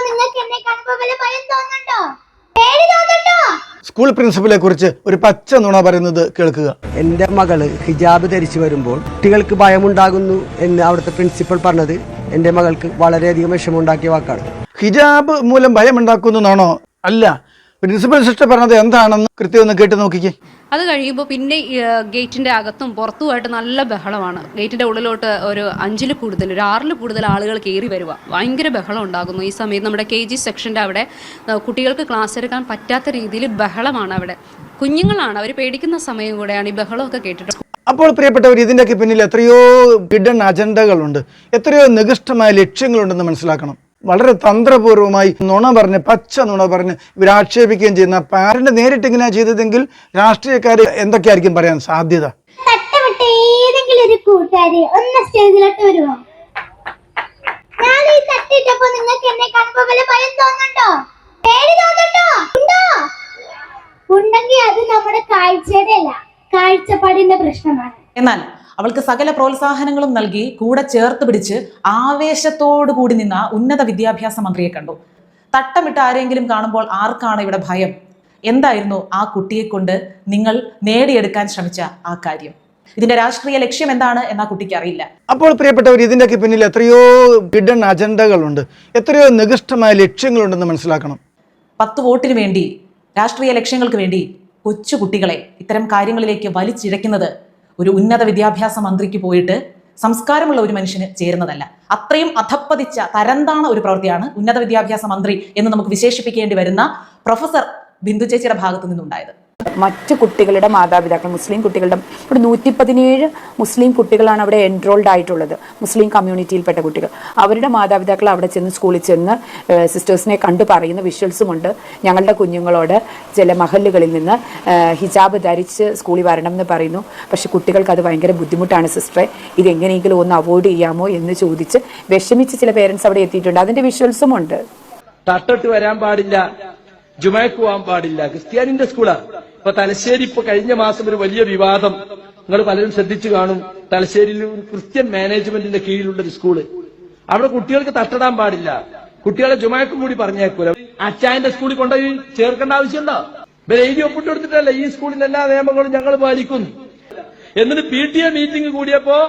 നിങ്ങൾക്ക് എന്നെ കാണുമ്പോൾ വല്ല ഭയം തോന്നുന്നുണ്ടോ? പേടി തോന്നുന്നുണ്ടോ? സ്കൂൾ പ്രിൻസിപ്പലെ കുറിച്ച് ഒരു പച്ച നുണ പറയുന്നത് കേൾക്കുക. എൻ്റെ മകള് ഹിജാബ് ധരിച്ചു വരുമ്പോൾ കുട്ടികൾക്ക് ഭയമുണ്ടാകുന്നു എന്ന് അവിടുത്തെ പ്രിൻസിപ്പൽ പറഞ്ഞത് എൻ്റെ മകൾക്ക് വളരെയധികം വിഷമമുണ്ടാക്കിയ വാക്കാണ്. ഹിജാബ് മൂലം ഭയമുണ്ടാക്കുന്നതാണോ? അല്ല, പ്രിൻസിപ്പൽ സിസ്റ്റർ പറഞ്ഞത് എന്താണെന്ന് കൃത്യം ഒന്ന് കേട്ട് നോക്കിക്കേ. അത് കഴിയുമ്പോൾ പിന്നെ ഗേറ്റിൻ്റെ അകത്തും പുറത്തുമായിട്ട് നല്ല ബഹളമാണ്. ഗേറ്റിൻ്റെ ഉള്ളിലോട്ട് ഒരു 5-ൽ കൂടുതൽ, ഒരു 6-ൽ കൂടുതൽ ആളുകൾ കയറി വരിക. ഭയങ്കര ബഹളം ഉണ്ടാകുന്നു. ഈ സമയത്ത് നമ്മുടെ KG സെക്ഷൻ്റെ അവിടെ കുട്ടികൾക്ക് ക്ലാസ് എടുക്കാൻ പറ്റാത്ത രീതിയിൽ ബഹളമാണ്. അവിടെ കുഞ്ഞുങ്ങളാണ്, അവർ പേടിക്കുന്ന സമയം കൂടെയാണ് ഈ ബഹളമൊക്കെ കേട്ടിട്ട്. അപ്പോൾ പ്രിയപ്പെട്ടവർ, ഇതിൻ്റെയൊക്കെ പിന്നിൽ എത്രയോ ഹിഡൻ അജണ്ടകളുണ്ട്, എത്രയോ നികൃഷ്ടമായ ലക്ഷ്യങ്ങളുണ്ടെന്ന് മനസ്സിലാക്കണം. വളരെ തന്ത്രപൂർവ്വമായി നുണ പറഞ്ഞ്, പച്ച നുണ പറഞ്ഞ് ഇവരാക്ഷേപിക്കുകയും ചെയ്യുന്ന പാരന്റ് നേരിട്ട് ഇങ്ങനെ ചെയ്തതെങ്കിൽ രാഷ്ട്രീയക്കാർ എന്തൊക്കെയായിരിക്കും പറയാൻ സാധ്യത? തട്ടമിട്ട ഏതെങ്കിലും ഒരു കൂട്ടുകാരി ഒന്ന് സ്റ്റേജിലോട്ട് വരുമോ? ഞാൻ ഈ തട്ടിട്ടപ്പോ നിങ്ങൾക്ക് എന്നെ കാണുമ്പോൾ വല്ല ഭയം തോന്നുന്നുണ്ടോ? പേടി തോന്നുന്നുണ്ടോ? ഉണ്ടോ? ഉണ്ടെങ്കിൽ അത് നമ്മുടെ കാഴ്ചയുടെ അല്ല, കാഴ്ചപ്പാടിന്റെ പ്രശ്നമാണ്. എന്നാൽ അവൾക്ക് സകല പ്രോത്സാഹനങ്ങളും നൽകി കൂടെ ചേർത്ത് പിടിച്ച് ആവേശത്തോടു കൂടി നിന്ന ഉന്നത വിദ്യാഭ്യാസ മന്ത്രിയെ കണ്ടു. തട്ടമിട്ട് ആരെങ്കിലും കാണുമ്പോൾ ആർക്കാണ് ഇവിടെ ഭയം? എന്തായിരുന്നു ആ കുട്ടിയെ കൊണ്ട് നിങ്ങൾ നേടിയെടുക്കാൻ ശ്രമിച്ച ആ കാര്യം? ഇതിന്റെ രാഷ്ട്രീയ ലക്ഷ്യം എന്താണ് എന്ന കുട്ടിക്ക് അറിയില്ല. അപ്പോൾ പ്രിയപ്പെട്ടവർ, ഇതിൻ്റെയൊക്കെ പിന്നിൽ എത്രയോ ഹിഡൻ അജണ്ടകളുണ്ട്, എത്രയോ നികൃഷ്ടമായ ലക്ഷ്യങ്ങളുണ്ടെന്ന് മനസ്സിലാക്കണം. 10 വോട്ടിന് വേണ്ടി, രാഷ്ട്രീയ ലക്ഷ്യങ്ങൾക്ക് വേണ്ടി കൊച്ചു കുട്ടികളെ ഇത്തരം കാര്യങ്ങളിലേക്ക് വലിച്ചിഴക്കുന്നത് ഒരു ഉന്നത വിദ്യാഭ്യാസ മന്ത്രിക്ക് പോയിട്ട് സംസ്കാരമുള്ള ഒരു മനുഷ്യന് ചേരുന്നതല്ല. അത്രയും അധപ്പതിച്ച തരംതാണ ഒരു പ്രവൃത്തിയാണ് ഉന്നത വിദ്യാഭ്യാസ മന്ത്രി എന്ന് നമുക്ക് വിശേഷിപ്പിക്കേണ്ടി വരുന്ന പ്രൊഫസർ ബിന്ദു ചേച്ചിയുടെ ഭാഗത്തു നിന്നുണ്ടായത്. മറ്റ് കുട്ടികളുടെ മാതാപിതാക്കൾ, മുസ്ലിം കുട്ടികളുടെ, ഇവിടെ 117 മുസ്ലിം കുട്ടികളാണ് അവിടെ എൻറോൾഡ് ആയിട്ടുള്ളത്, മുസ്ലിം കമ്മ്യൂണിറ്റിയിൽപ്പെട്ട കുട്ടികൾ. അവരുടെ മാതാപിതാക്കൾ അവിടെ ചെന്ന്, സ്കൂളിൽ ചെന്ന് സിസ്റ്റേഴ്സിനെ കണ്ടു പറയുന്ന വിഷ്വൽസുമുണ്ട്. ഞങ്ങളുടെ കുഞ്ഞുങ്ങളോട് ചില മഹല്ലുകളിൽ നിന്ന് ഹിജാബ് ധരിച്ച് സ്കൂളിൽ വരണം എന്ന് പറയുന്നു, പക്ഷെ കുട്ടികൾക്ക് അത് ഭയങ്കര ബുദ്ധിമുട്ടാണ് സിസ്റ്ററെ, ഇതെങ്ങനെയെങ്കിലും ഒന്ന് അവോയ്ഡ് ചെയ്യാമോ എന്ന് ചോദിച്ച് വിഷമിച്ച് ചില പേരൻസ് അവിടെ എത്തിയിട്ടുണ്ട്. അതിന്റെ വിഷ്വൽസും ഉണ്ട്. തട്ടിട്ട് വരാൻ പാടില്ല, ജുമയ്ക്ക് പോകാൻ പാടില്ല, ക്രിസ്ത്യാനിന്റെ സ്കൂളാണ്. ഇപ്പൊ തലശ്ശേരി ഇപ്പൊ കഴിഞ്ഞ മാസം ഒരു വലിയ വിവാദം നിങ്ങൾ പലരും ശ്രദ്ധിച്ചു കാണും. തലശ്ശേരിയിൽ ഒരു ക്രിസ്ത്യൻ മാനേജ്മെന്റിന്റെ കീഴിലുള്ള ഒരു സ്കൂള്, അവിടെ കുട്ടികൾക്ക് തട്ടിടാൻ പാടില്ല, കുട്ടികളെ ജുമയ്ക്കും കൂടി പറഞ്ഞേക്കൂല. അച്ചായന്റെ സ്കൂളിൽ കൊണ്ടുപോയി ചേർക്കേണ്ട ആവശ്യമുണ്ടോ? ഇവർ എഴുതി ഒപ്പിട്ട് കൊടുത്തിട്ടല്ല ഈ സ്കൂളിന്റെ എല്ലാ നിയമങ്ങളും ഞങ്ങൾ പാലിക്കുന്നു. എന്നിട്ട് PTA മീറ്റിംഗ് കൂടിയപ്പോ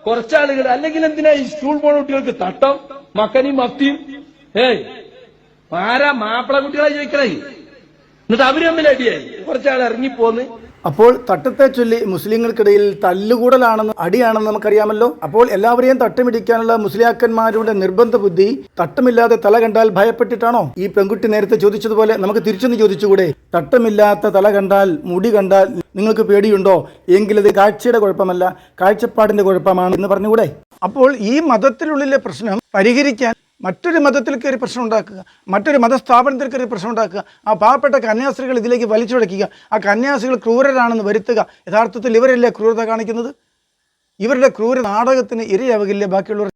കുറച്ചാളുകൾ, അല്ലെങ്കിൽ എന്തിനാ ഈ സ്കൂൾ പോണ കുട്ടികൾക്ക് തട്ടം, മക്കനിയും മഫ്തിയും? ആരാ മാപ്പിള കുട്ടികളെ ചോദിക്കണേ? എന്നിട്ട് അവര് തമ്മിൽ അടിയായി, കുറച്ചാൾ ഇറങ്ങിപ്പോന്ന്. അപ്പോൾ തട്ടത്തെ ചൊല്ലി മുസ്ലിങ്ങൾക്കിടയിൽ തല്ലുകൂടലാണെന്ന്, അടിയാണെന്ന് നമുക്കറിയാമല്ലോ. അപ്പോൾ എല്ലാവരെയും തട്ടമിടിക്കാനുള്ള മുസ്ലിയാക്കന്മാരുടെ നിർബന്ധ ബുദ്ധി തട്ടമില്ലാതെ തല കണ്ടാൽ ഭയപ്പെട്ടിട്ടാണോ? ഈ പെൺകുട്ടി നേരത്തെ ചോദിച്ചതുപോലെ നമുക്ക് തിരിച്ചൊന്ന് ചോദിച്ചുകൂടെ? തട്ടമില്ലാത്ത തല കണ്ടാൽ, മുടി കണ്ടാൽ നിങ്ങൾക്ക് പേടിയുണ്ടോ? എങ്കിലത് കാഴ്ചയുടെ കുഴപ്പമല്ല, കാഴ്ചപ്പാടിന്റെ കുഴപ്പമാണ് എന്ന് പറഞ്ഞുകൂടെ? അപ്പോൾ ഈ മതത്തിനുള്ളിലെ പ്രശ്നം പരിഹരിക്കാൻ മറ്റൊരു മതത്തിൽ കയറി പ്രശ്നം ഉണ്ടാക്കുക, മറ്റൊരു മതസ്ഥാപനത്തിൽ കയറി പ്രശ്നം ഉണ്ടാക്കുക, ആ പാവപ്പെട്ട കന്യാസ്ത്രീകൾ ഇതിലേക്ക് വലിച്ചുടയ്ക്കുക, ആ കന്യാസ്ത്രീകൾ ക്രൂരരാണെന്ന് വരുത്തുക. യഥാർത്ഥത്തിൽ ഇവരല്ലേ ക്രൂരത കാണിക്കുന്നത്? ഇവരുടെ ക്രൂര നാടകത്തിന് ഇരയാവുകയില്ലേ ബാക്കിയുള്ളവർ?